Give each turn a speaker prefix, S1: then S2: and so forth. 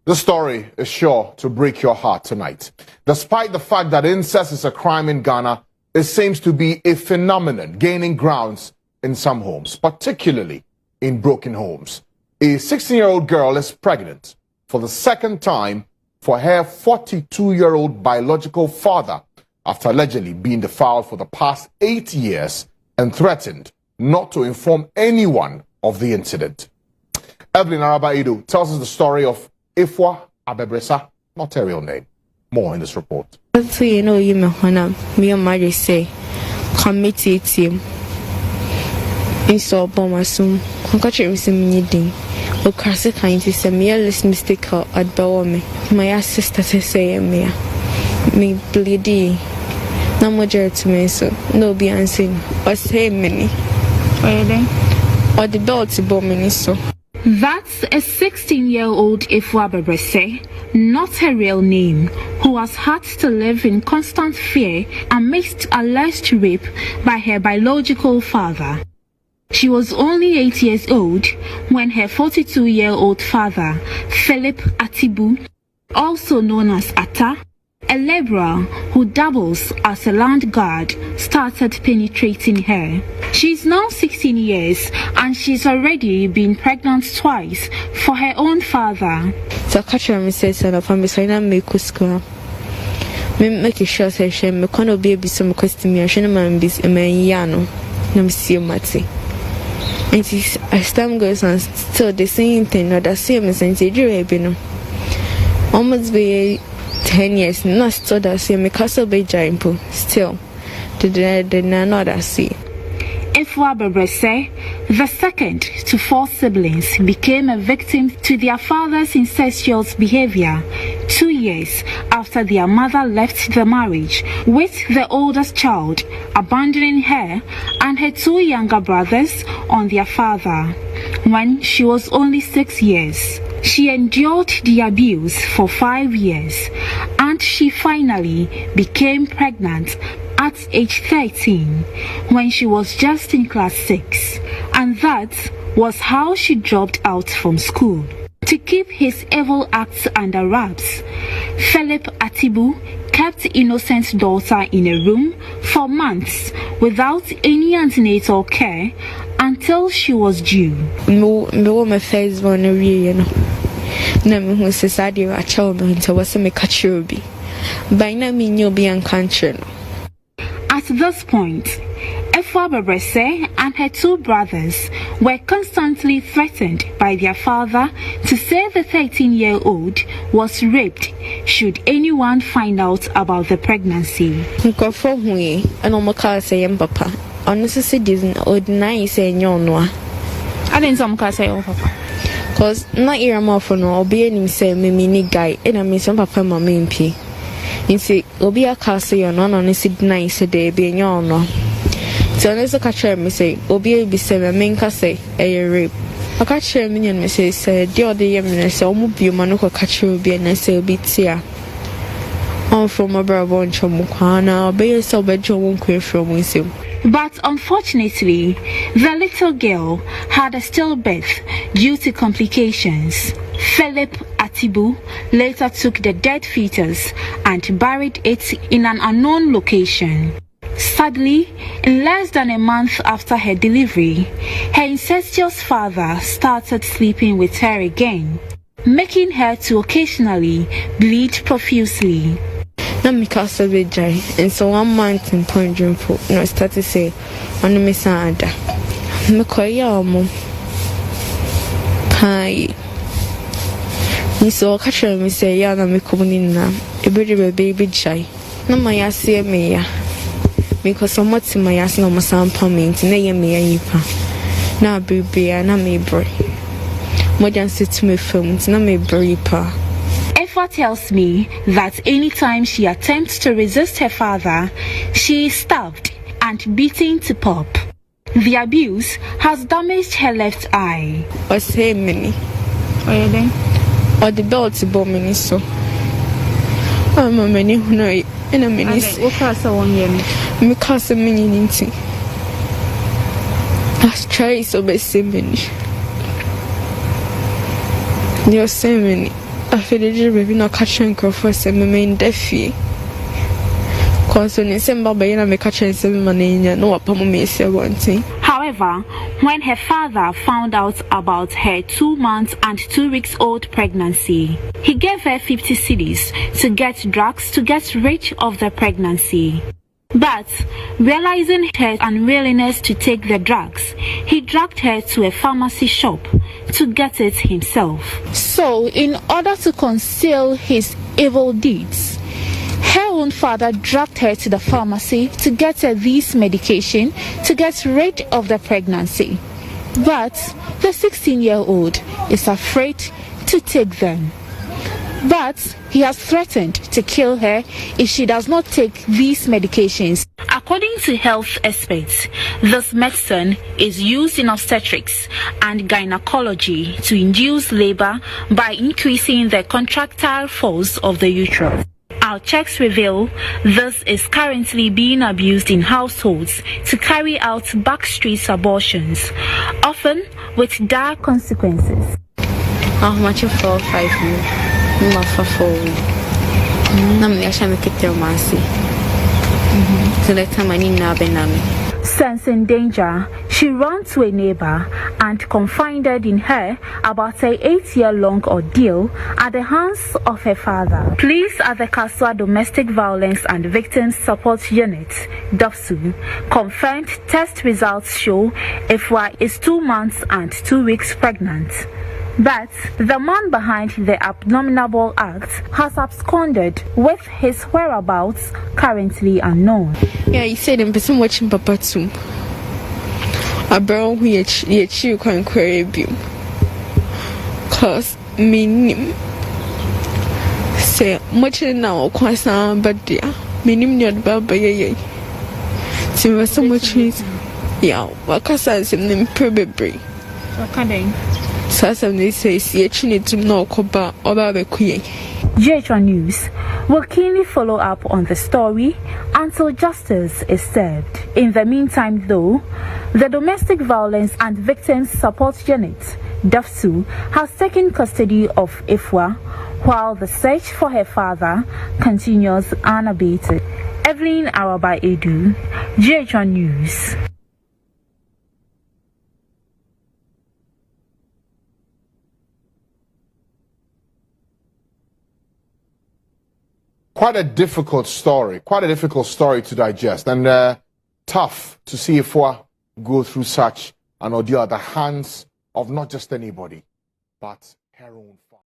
S1: The story is sure to break your heart tonight. Despite the fact that incest is a crime in Ghana, it seems to be a phenomenon gaining grounds in some homes, particularly in broken homes. A 16-year-old girl is pregnant for the second time for her 42-year-old biological father after allegedly being defiled for the past 8 years and threatened not to inform anyone of the incident. Evelyn Araba Aidoo tells us the story of Evelyn Araba, not her real name. More in this report.
S2: So you know, you me and Mary say, committee team. Install Bomasum, Concoction with some needing. O Crassi kind to say me a less mistake at Bawame. My sister say, me bleedy. No more to me, so no be unseen. Or say many. Or the belt to bomb so.
S3: That's a 16-year-old Evelyn Araba, not her real name, who has had to live in constant fear amidst alleged rape by her biological father. She was only 8 years old when her 42-year-old father, Philip Atibu, also known as Atta, a laborer who doubles as a land guard, started penetrating her. She's now 16 years and she's already been pregnant twice for her own father.
S2: So catch me say son of me so na me kuskura. Me make sure say she me kono baby some question me ahwe na man bis me ya no. Na me see mate. And as time goes on, still the same thing, not the same since you drew no. Almost be 10 years, not still the same, me castle be giant, still. The not that see.
S3: Evelyn Araba, the second to 4 siblings, became a victim to their father's incestuous behavior 2 years after their mother left the marriage, with the oldest child abandoning her and her 2 younger brothers on their father when she was only 6 years. She endured the abuse for 5 years and she finally became pregnant at age 13 when she was just in class 6, and that was how she dropped out from school. To keep his evil acts under wraps, Philip Atibu kept innocent daughter in a room for months without any antenatal care until she was due.
S2: My face one you know. Na me hu society a child until was me catch you be. By na me you be unconscious.
S3: At this point, Evelyn Araba and her 2 brothers were constantly threatened by their father to say the 13-year-old was raped should anyone find out about the pregnancy.
S2: Nkofo hu and o maka say papa. Honestly didn't ordinary say nyo I didn't some ka say papa. Cause na ira mo for no obi enim say me ni guy and I mean some papa mama mp. Insi obi aka say no no sit nice dey be nyo no. So let's catch me say obi be say me nka say e rape. Aka catch me nyen me say the other year me say omo bi ma no ko catch obi na say obi tia. On from a bravo on chomukana be so be jomo kwe from insim.
S3: But unfortunately, the little girl had a stillbirth due to complications. Philip Atibu later took the dead fetus and buried it in an unknown location. Sadly, in less than a month after her delivery, her incestuous father started sleeping with her again, making her to occasionally bleed profusely.
S2: Na me castle be dry, and so 1 month in Point Dreamful, no start to say, on the Messada. Me koya mo. Hi. Ni so catch me say, ya na me coming na, a baby shy. No, my assay me ya. Because so much in my ass no more sound pumming, nay me a yipa. Now baby, and I may break. More than sit to me films, na me breepa.
S3: Efa tells me that anytime she attempts to resist her father, she is stabbed and beaten to pulp. The abuse has damaged her left eye.
S2: Or say many. Or the belt to bomb me so. I'm a many who know it in a minute.
S3: What class are one year?
S2: Me cast a mini. Let's try so by 7 minutes. You're 7 minutes. after the baby no catching for some main deafy. Cause when December by na me catching 7 money no apamo me say one thing.
S3: However, when her father found out about her 2 months and 2 weeks old pregnancy, he gave her 50 cedis to get drugs to get rid of the pregnancy. But, realizing her unwillingness to take the drugs, he dragged her to a pharmacy shop to get it himself. So, in order to conceal his evil deeds, her own father dragged her to the pharmacy to get her these medication to get rid of the pregnancy. But the 16-year-old is afraid to take them. But he has threatened to kill her if she does not take these medications. According to health experts, this medicine is used in obstetrics and gynecology to induce labor by increasing the contractile force of the uterus. Our checks reveal this is currently being abused in households to carry out backstreet abortions, often with dire consequences.
S2: How much for 5 years? Not for 4 weeks. I'm actually making mercy. So that time I need na benami.
S3: Sensing danger, she ran to a neighbor and confided in her about her 8-year-long ordeal at the hands of her father. Police at the Kaswa Domestic Violence and Victims Support Unit, DOVSU, confirmed test results show Ifwa is 2 months and 2 weeks pregnant. But the man behind the abominable act has absconded with his whereabouts currently unknown.
S2: Yeah, he said in person watching Papa too. A brown who ye can query you. Cause me say much now quite but dear. Minim not baba ye. See so much yeah, what can I say probably.
S3: What can I?
S2: Sasam they say need to know koba oba bekuye.
S3: JHR News will keenly follow up on the story until justice is served. In the meantime, though, the Domestic Violence and Victims Support Unit, DOVSU, has taken custody of Ifwa while the search for her father continues unabated. Evelyn Araba Aidoo, JHR News.
S1: Quite a difficult story to digest, and tough to see if we go through such an ordeal at the hands of not just anybody, but her own father.